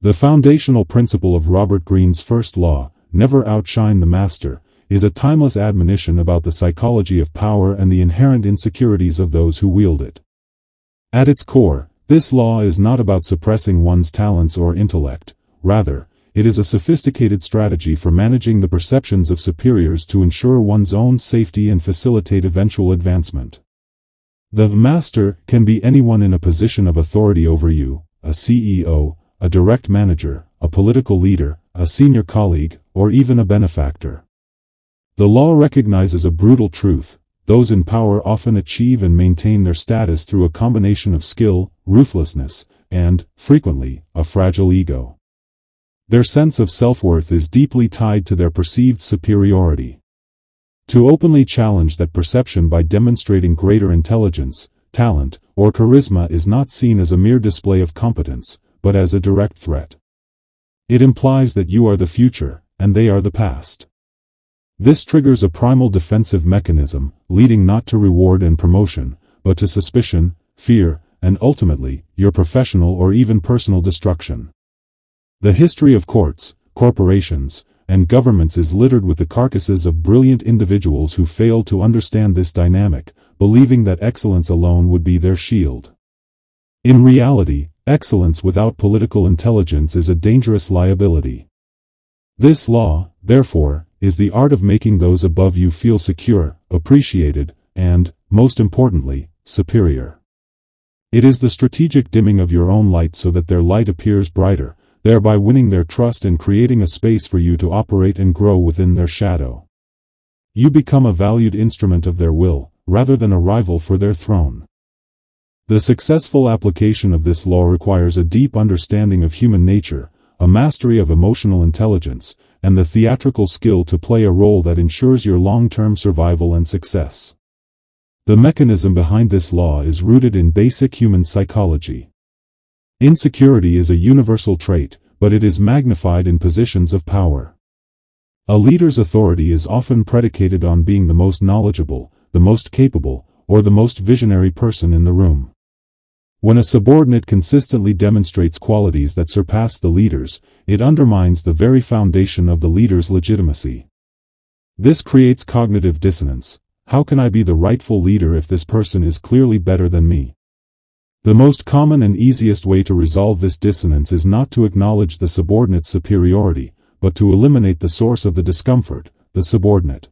The foundational principle of Robert Greene's first law, never outshine the master, is a timeless admonition about the psychology of power and the inherent insecurities of those who wield it. At its core, this law is not about suppressing one's talents or intellect. Rather, it is a sophisticated strategy for managing the perceptions of superiors to ensure one's own safety and facilitate eventual advancement. The master can be anyone in a position of authority over you, a CEO, a direct manager, a political leader, a senior colleague, or even a benefactor. The law recognizes a brutal truth: those in power often achieve and maintain their status through a combination of skill, ruthlessness, and, frequently, a fragile ego. Their sense of self-worth is deeply tied to their perceived superiority. To openly challenge that perception by demonstrating greater intelligence, talent, or charisma is not seen as a mere display of competence, but as a direct threat. It implies that you are the future, and they are the past. This triggers a primal defensive mechanism, leading not to reward and promotion, but to suspicion, fear, and ultimately, your professional or even personal destruction. The history of courts, corporations, and governments is littered with the carcasses of brilliant individuals who failed to understand this dynamic, believing that excellence alone would be their shield. In reality, excellence without political intelligence is a dangerous liability. This law, therefore, is the art of making those above you feel secure, appreciated, and, most importantly, superior. It is the strategic dimming of your own light so that their light appears brighter, thereby winning their trust and creating a space for you to operate and grow within their shadow. You become a valued instrument of their will, rather than a rival for their throne. The successful application of this law requires a deep understanding of human nature, a mastery of emotional intelligence, and the theatrical skill to play a role that ensures your long-term survival and success. The mechanism behind this law is rooted in basic human psychology. Insecurity is a universal trait, but it is magnified in positions of power. A leader's authority is often predicated on being the most knowledgeable, the most capable, or the most visionary person in the room. When a subordinate consistently demonstrates qualities that surpass the leader's, it undermines the very foundation of the leader's legitimacy. This creates cognitive dissonance. How can I be the rightful leader if this person is clearly better than me? The most common and easiest way to resolve this dissonance is not to acknowledge the subordinate's superiority, but to eliminate the source of the discomfort, the subordinate.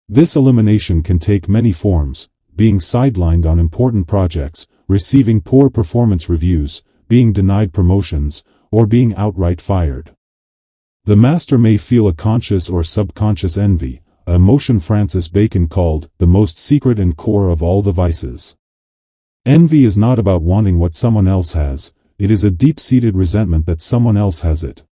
This elimination can take many forms: being sidelined on important projects, receiving poor performance reviews, being denied promotions, or being outright fired. The master may feel a conscious or subconscious envy, a emotion Francis Bacon called the most secret and core of all the vices. Envy is not about wanting what someone else has, it is a deep-seated resentment that someone else has it.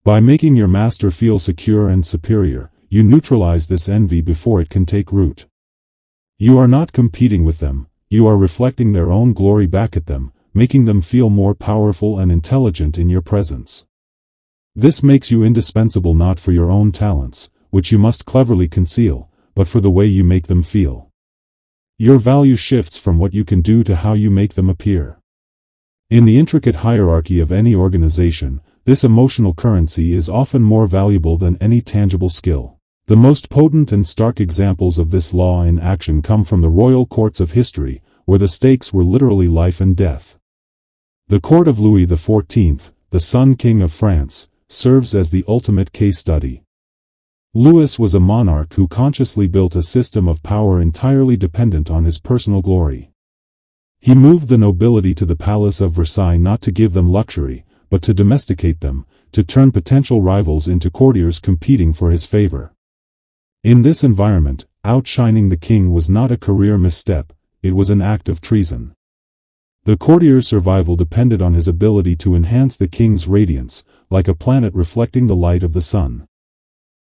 By making your master feel secure and superior, you neutralize this envy before it can take root. You are not competing with them, you are reflecting their own glory back at them, making them feel more powerful and intelligent in your presence. This makes you indispensable not for your own talents, which you must cleverly conceal, but for the way you make them feel. Your value shifts from what you can do to how you make them appear. In the intricate hierarchy of any organization, this emotional currency is often more valuable than any tangible skill. The most potent and stark examples of this law in action come from the royal courts of history, where the stakes were literally life and death. The court of Louis XIV, the Sun King of France, serves as the ultimate case study. Louis was a monarch who consciously built a system of power entirely dependent on his personal glory. He moved the nobility to the Palace of Versailles not to give them luxury, but to domesticate them, to turn potential rivals into courtiers competing for his favor. In this environment, outshining the king was not a career misstep, it was an act of treason. The courtier's survival depended on his ability to enhance the king's radiance, like a planet reflecting the light of the sun.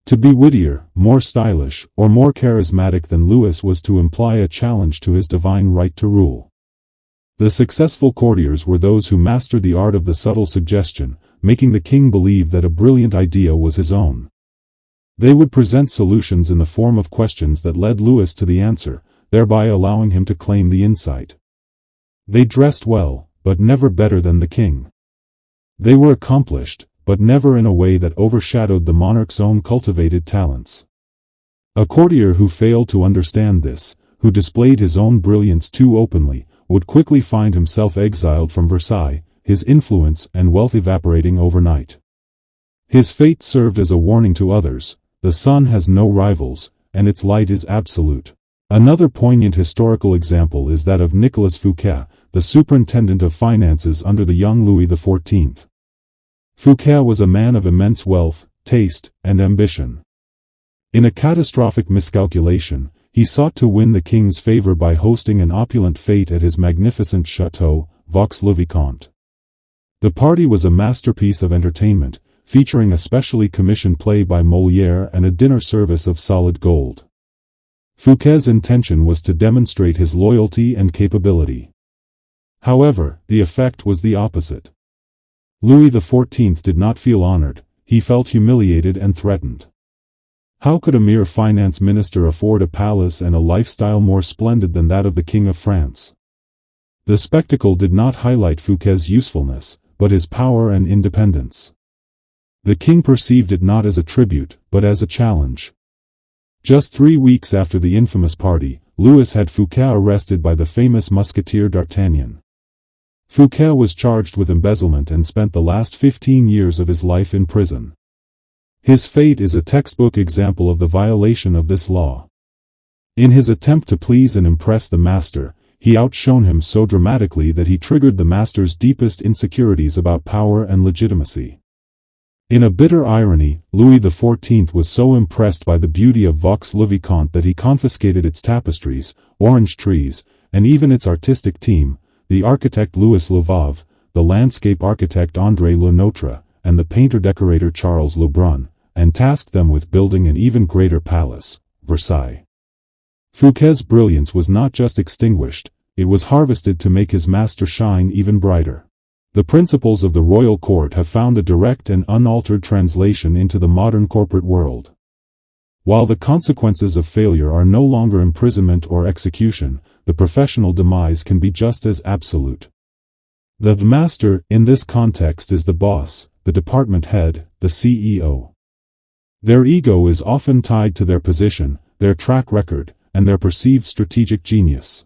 To be wittier, more stylish, or more charismatic than Louis was to imply a challenge to his divine right to rule. The successful courtiers were those who mastered the art of the subtle suggestion, making the king believe that a brilliant idea was his own. They would present solutions in the form of questions that led Louis to the answer, thereby allowing him to claim the insight. They dressed well, but never better than the king. They were accomplished, but never in a way that overshadowed the monarch's own cultivated talents. A courtier who failed to understand this, who displayed his own brilliance too openly, would quickly find himself exiled from Versailles, his influence and wealth evaporating overnight. His fate served as a warning to others: the sun has no rivals, and its light is absolute. Another poignant historical example is that of Nicolas Fouquet, the superintendent of finances under the young Louis XIV. Fouquet was a man of immense wealth, taste, and ambition. In a catastrophic miscalculation, he sought to win the king's favor by hosting an opulent fete at his magnificent chateau, Vaux-le-Vicomte. The party was a masterpiece of entertainment, featuring a specially commissioned play by Molière and a dinner service of solid gold. Fouquet's intention was to demonstrate his loyalty and capability. However, the effect was the opposite. Louis XIV did not feel honored, he felt humiliated and threatened. How could a mere finance minister afford a palace and a lifestyle more splendid than that of the King of France? The spectacle did not highlight Fouquet's usefulness, but his power and independence. The king perceived it not as a tribute, but as a challenge. Just 3 weeks after the infamous party, Louis had Fouquet arrested by the famous musketeer D'Artagnan. Fouquet was charged with embezzlement and spent the last 15 years of his life in prison. His fate is a textbook example of the violation of this law. In his attempt to please and impress the master, he outshone him so dramatically that he triggered the master's deepest insecurities about power and legitimacy. In a bitter irony, Louis XIV was so impressed by the beauty of Vaux-le-Vicomte that he confiscated its tapestries, orange trees, and even its artistic team, the architect Louis Levauve, the landscape architect André Le Notre, and the painter-decorator Charles Lebrun, and tasked them with building an even greater palace, Versailles. Fouquet's brilliance was not just extinguished, it was harvested to make his master shine even brighter. The principles of the royal court have found a direct and unaltered translation into the modern corporate world. While the consequences of failure are no longer imprisonment or execution, the professional demise can be just as absolute. The master, in this context, is the boss, the department head, the CEO. Their ego is often tied to their position, their track record, and their perceived strategic genius.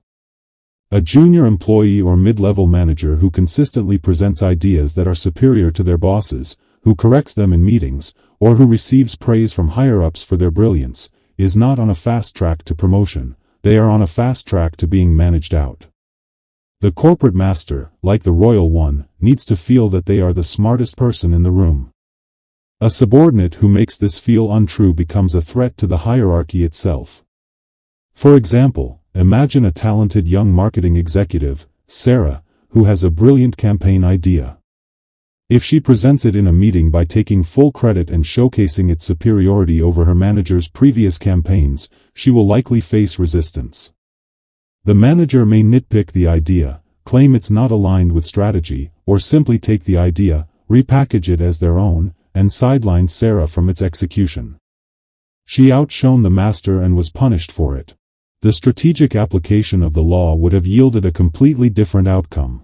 A junior employee or mid-level manager who consistently presents ideas that are superior to their bosses, who corrects them in meetings, or who receives praise from higher-ups for their brilliance, is not on a fast track to promotion, they are on a fast track to being managed out. The corporate master, like the royal one, needs to feel that they are the smartest person in the room. A subordinate who makes this feel untrue becomes a threat to the hierarchy itself. For example, imagine a talented young marketing executive, Sarah, who has a brilliant campaign idea. If she presents it in a meeting by taking full credit and showcasing its superiority over her manager's previous campaigns, she will likely face resistance. The manager may nitpick the idea, claim it's not aligned with strategy, or simply take the idea, repackage it as their own, and sideline Sarah from its execution. She outshone the master and was punished for it. The strategic application of the law would have yielded a completely different outcome.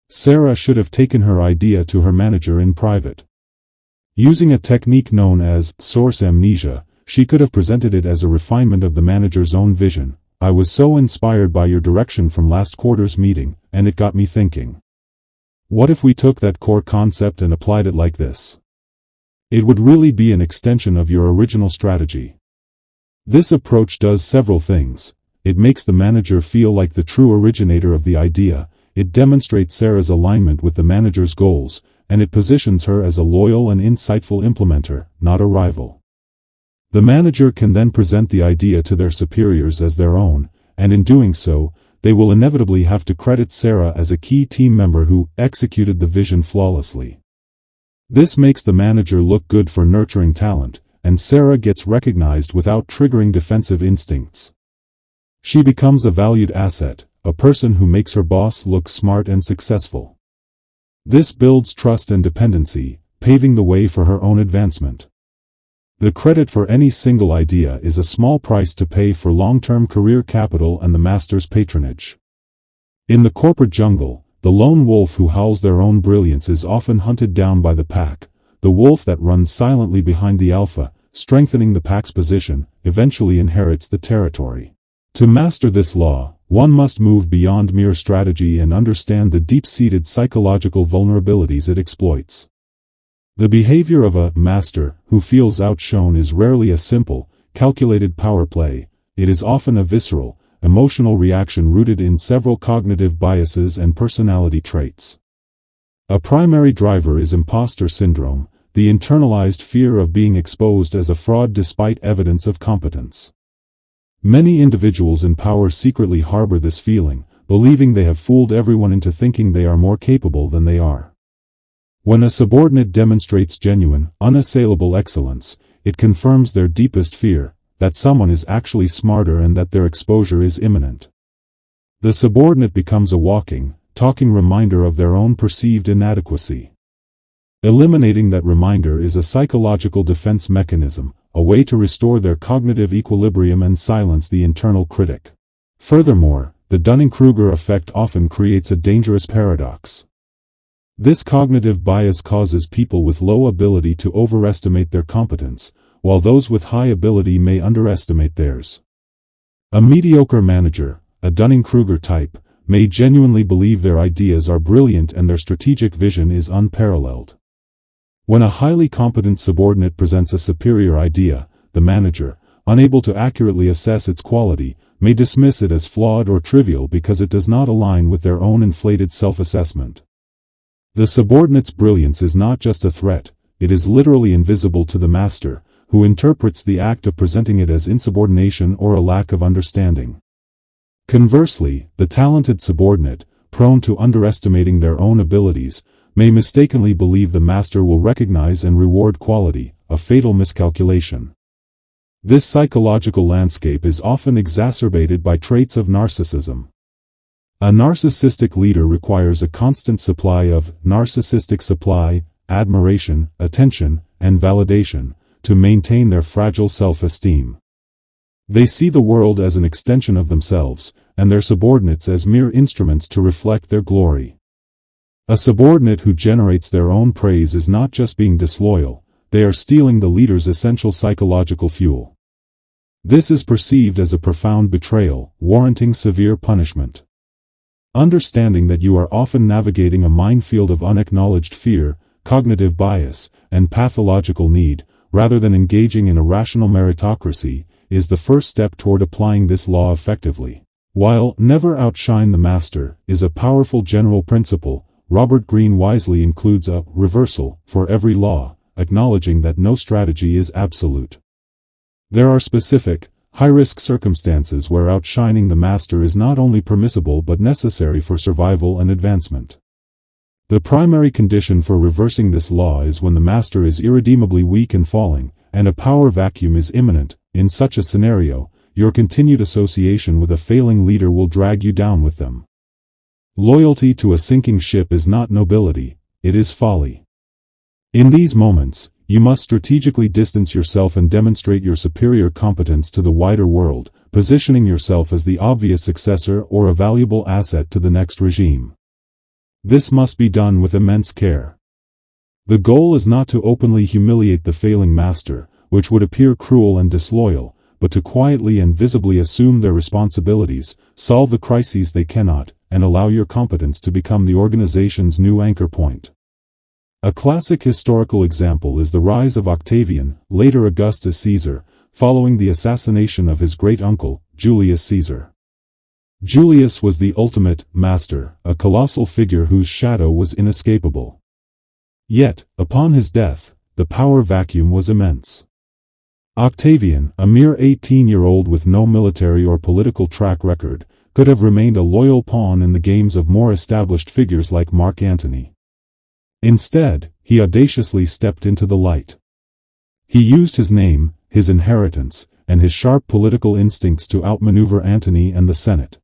Sarah should have taken her idea to her manager in private. Using a technique known as source amnesia, she could have presented it as a refinement of the manager's own vision. I was so inspired by your direction from last quarter's meeting, and it got me thinking. What if we took that core concept and applied it like this? It would really be an extension of your original strategy. This approach does several things. It makes the manager feel like the true originator of the idea, it demonstrates Sarah's alignment with the manager's goals, and it positions her as a loyal and insightful implementer, not a rival. The manager can then present the idea to their superiors as their own, and in doing so, they will inevitably have to credit Sarah as a key team member who executed the vision flawlessly. This makes the manager look good for nurturing talent, and Sarah gets recognized without triggering defensive instincts. She becomes a valued asset, a person who makes her boss look smart and successful. This builds trust and dependency, paving the way for her own advancement. The credit for any single idea is a small price to pay for long-term career capital and the master's patronage. In the corporate jungle, the lone wolf who howls their own brilliance is often hunted down by the pack. The wolf that runs silently behind the alpha, strengthening the pack's position, eventually inherits the territory. To master this law, one must move beyond mere strategy and understand the deep-seated psychological vulnerabilities it exploits. The behavior of a master who feels outshone is rarely a simple, calculated power play. It is often a visceral, emotional reaction rooted in several cognitive biases and personality traits. A primary driver is imposter syndrome, the internalized fear of being exposed as a fraud despite evidence of competence. Many individuals in power secretly harbor this feeling, believing they have fooled everyone into thinking they are more capable than they are. When a subordinate demonstrates genuine, unassailable excellence, it confirms their deepest fear, that someone is actually smarter and that their exposure is imminent. The subordinate becomes a walking, talking reminder of their own perceived inadequacy. Eliminating that reminder is a psychological defense mechanism, a way to restore their cognitive equilibrium and silence the internal critic. Furthermore, the Dunning-Kruger effect often creates a dangerous paradox. This cognitive bias causes people with low ability to overestimate their competence, while those with high ability may underestimate theirs. A mediocre manager, a Dunning-Kruger type, may genuinely believe their ideas are brilliant and their strategic vision is unparalleled. When a highly competent subordinate presents a superior idea, the manager, unable to accurately assess its quality, may dismiss it as flawed or trivial because it does not align with their own inflated self-assessment. The subordinate's brilliance is not just a threat, it is literally invisible to the master, who interprets the act of presenting it as insubordination or a lack of understanding. Conversely, the talented subordinate, prone to underestimating their own abilities, may mistakenly believe the master will recognize and reward quality, a fatal miscalculation. This psychological landscape is often exacerbated by traits of narcissism. A narcissistic leader requires a constant supply of narcissistic supply, admiration, attention, and validation, to maintain their fragile self-esteem. They see the world as an extension of themselves, and their subordinates as mere instruments to reflect their glory. A subordinate who generates their own praise is not just being disloyal, they are stealing the leader's essential psychological fuel. This is perceived as a profound betrayal, warranting severe punishment. Understanding that you are often navigating a minefield of unacknowledged fear, cognitive bias, and pathological need, rather than engaging in a rational meritocracy, is the first step toward applying this law effectively. While "never outshine the master" is a powerful general principle, Robert Greene wisely includes a reversal for every law, acknowledging that no strategy is absolute. There are specific, high-risk circumstances where outshining the master is not only permissible but necessary for survival and advancement. The primary condition for reversing this law is when the master is irredeemably weak and falling, and a power vacuum is imminent. In such a scenario, your continued association with a failing leader will drag you down with them. Loyalty to a sinking ship is not nobility, it is folly. In these moments, you must strategically distance yourself and demonstrate your superior competence to the wider world, positioning yourself as the obvious successor or a valuable asset to the next regime. This must be done with immense care. The goal is not to openly humiliate the failing master, which would appear cruel and disloyal, but to quietly and visibly assume their responsibilities, solve the crises they cannot, and allow your competence to become the organization's new anchor point. A classic historical example is the rise of Octavian, later Augustus Caesar, following the assassination of his great-uncle, Julius Caesar. Julius was the ultimate master, a colossal figure whose shadow was inescapable. Yet, upon his death, the power vacuum was immense. Octavian, a mere 18-year-old with no military or political track record, could have remained a loyal pawn in the games of more established figures like Mark Antony. Instead, he audaciously stepped into the light. He used his name, his inheritance, and his sharp political instincts to outmaneuver Antony and the Senate.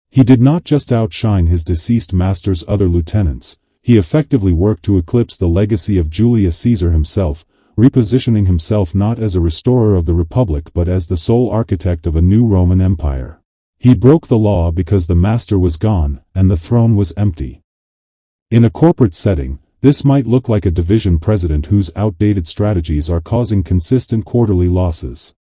He did not just outshine his deceased master's other lieutenants, he effectively worked to eclipse the legacy of Julius Caesar himself, repositioning himself not as a restorer of the Republic but as the sole architect of a new Roman Empire. He broke the law because the master was gone, and the throne was empty. In a corporate setting, this might look like a division president whose outdated strategies are causing consistent quarterly losses.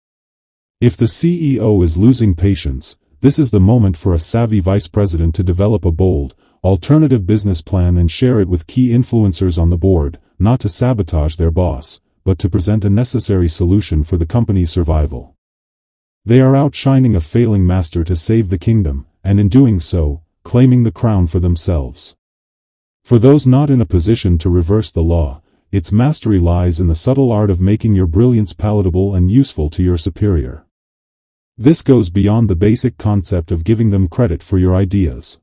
If the CEO is losing patience, this is the moment for a savvy vice president to develop a bold, alternative business plan and share it with key influencers on the board, not to sabotage their boss, but to present a necessary solution for the company's survival. They are outshining a failing master to save the kingdom, and in doing so, claiming the crown for themselves. For those not in a position to reverse the law, its mastery lies in the subtle art of making your brilliance palatable and useful to your superior. This goes beyond the basic concept of giving them credit for your ideas.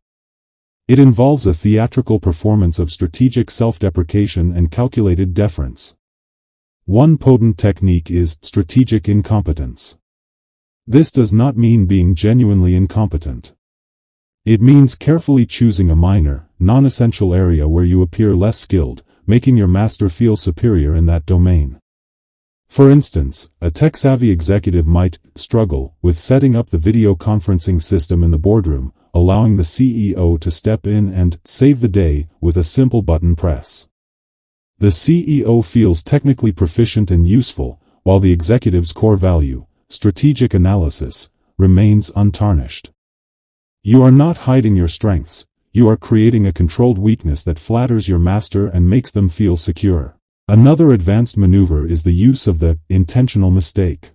It involves a theatrical performance of strategic self-deprecation and calculated deference. One potent technique is strategic incompetence. This does not mean being genuinely incompetent. It means carefully choosing a minor, non-essential area where you appear less skilled, making your master feel superior in that domain. For instance, a tech-savvy executive might struggle with setting up the video conferencing system in the boardroom, allowing the CEO to step in and save the day with a simple button press. The CEO feels technically proficient and useful, while the executive's core value, strategic analysis, remains untarnished. You are not hiding your strengths, you are creating a controlled weakness that flatters your master and makes them feel secure. Another advanced maneuver is the use of the intentional mistake.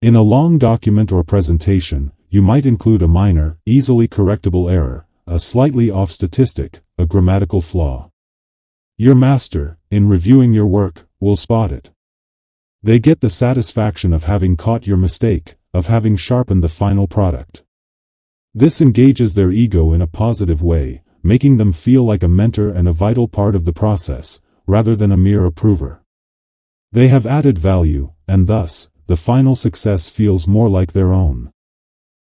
In a long document or presentation, you might include a minor, easily correctable error, a slightly off statistic, a grammatical flaw. Your master, in reviewing your work, will spot it. They get the satisfaction of having caught your mistake, of having sharpened the final product. This engages their ego in a positive way, making them feel like a mentor and a vital part of the process, rather than a mere approver. They have added value, and thus, the final success feels more like their own.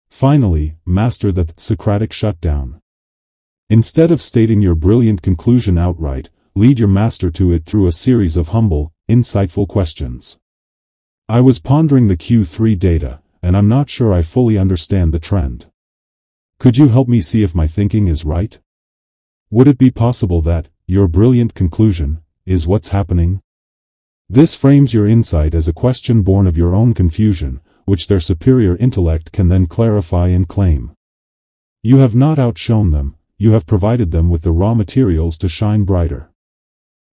Finally, master the Socratic shutdown. Instead of stating your brilliant conclusion outright, lead your master to it through a series of humble, insightful questions. I was pondering the Q3 data, and I'm not sure I fully understand the trend. Could you help me see if my thinking is right? Would it be possible that your brilliant conclusion is what's happening? This frames your insight as a question born of your own confusion, which their superior intellect can then clarify and claim. You have not outshone them, you have provided them with the raw materials to shine brighter.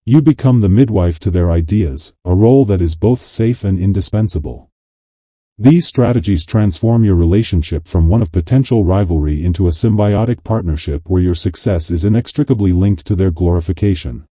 You become the midwife to their ideas, a role that is both safe and indispensable. These strategies transform your relationship from one of potential rivalry into a symbiotic partnership where your success is inextricably linked to their glorification.